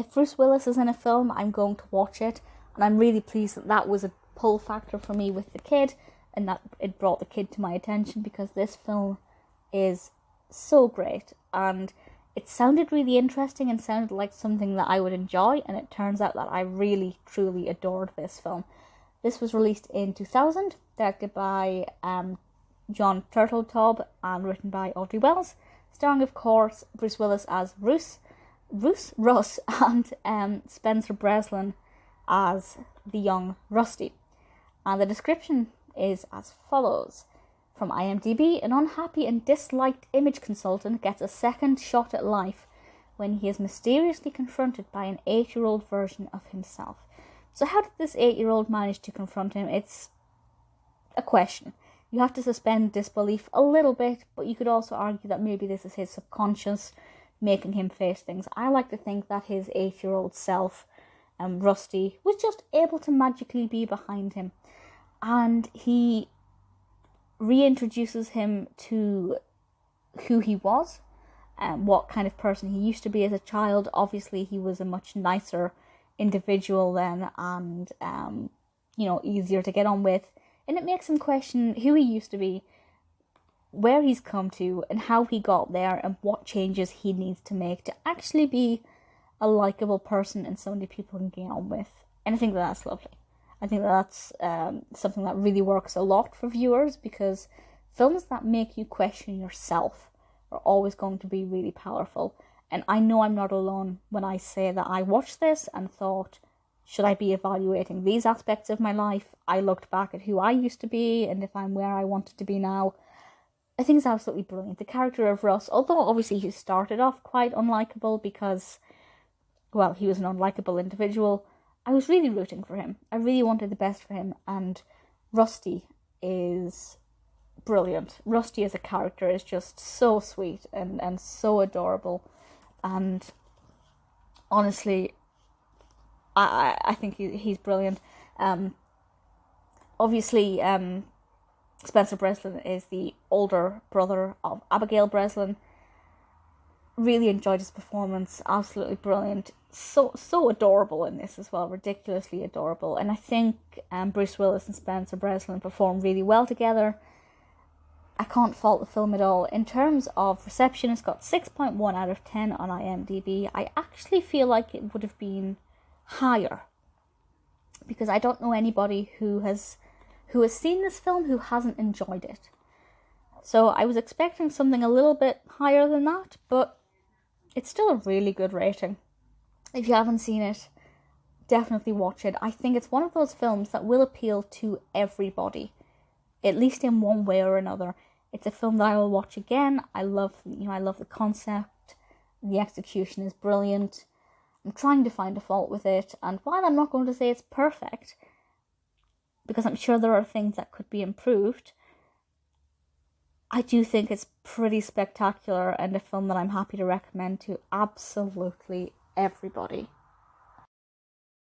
if Bruce Willis is in a film, I'm going to watch it, and I'm really pleased that that was a pull factor for me with the kid, and that it brought the kid to my attention, because this film is so great, and it sounded really interesting and sounded like something that I would enjoy, and it turns out that I really, truly adored this film. This was released in 2000, directed by Jon Turteltaub and written by Audrey Wells, starring, of course, Bruce Willis as Russ, and Spencer Breslin as the young Rusty. And the description is as follows. From IMDb, an unhappy and disliked image consultant gets a second shot at life when he is mysteriously confronted by an 8-year-old version of himself. So how did this 8-year-old manage to confront him? It's a question. You have to suspend disbelief a little bit, but you could also argue that maybe this is his subconscious making him face things. I like to think that his 8-year-old self, Rusty, was just able to magically be behind him. And he reintroduces him to who he was and what kind of person he used to be as a child. Obviously, he was a much nicer individual then, and easier to get on with. And it makes him question who he used to be, where he's come to, and how he got there, and what changes he needs to make to actually be a likeable person and somebody people can get on with. And I think that's lovely. I think that's something that really works a lot for viewers, because films that make you question yourself are always going to be really powerful. And I know I'm not alone when I say that I watched this and thought, should I be evaluating these aspects of my life? I looked back at who I used to be and if I'm where I wanted to be now. I think it's absolutely brilliant. The character of Russ, although obviously he started off quite unlikable because, well, he was an unlikable individual, I was really rooting for him. I really wanted the best for him, and Rusty is brilliant. Rusty as a character is just so sweet and so adorable, and honestly, I think he's brilliant. Obviously, Spencer Breslin is the older brother of Abigail Breslin. Really enjoyed his performance, absolutely brilliant. So adorable in this as well, ridiculously adorable. And I think Bruce Willis and Spencer Breslin perform really well together. I can't fault the film at all. In terms of reception, it's got 6.1 out of 10 on IMDb. I actually feel like it would have been higher, because I don't know anybody who has seen this film who hasn't enjoyed it. So I was expecting something a little bit higher than that, but it's still a really good rating. If you haven't seen it, definitely watch it. I think it's one of those films that will appeal to everybody, at least in one way or another. It's a film that I will watch again. I love the concept. The execution is brilliant. I'm trying to find a fault with it, and while I'm not going to say it's perfect, because I'm sure there are things that could be improved, I do think it's pretty spectacular and a film that I'm happy to recommend to absolutely everybody.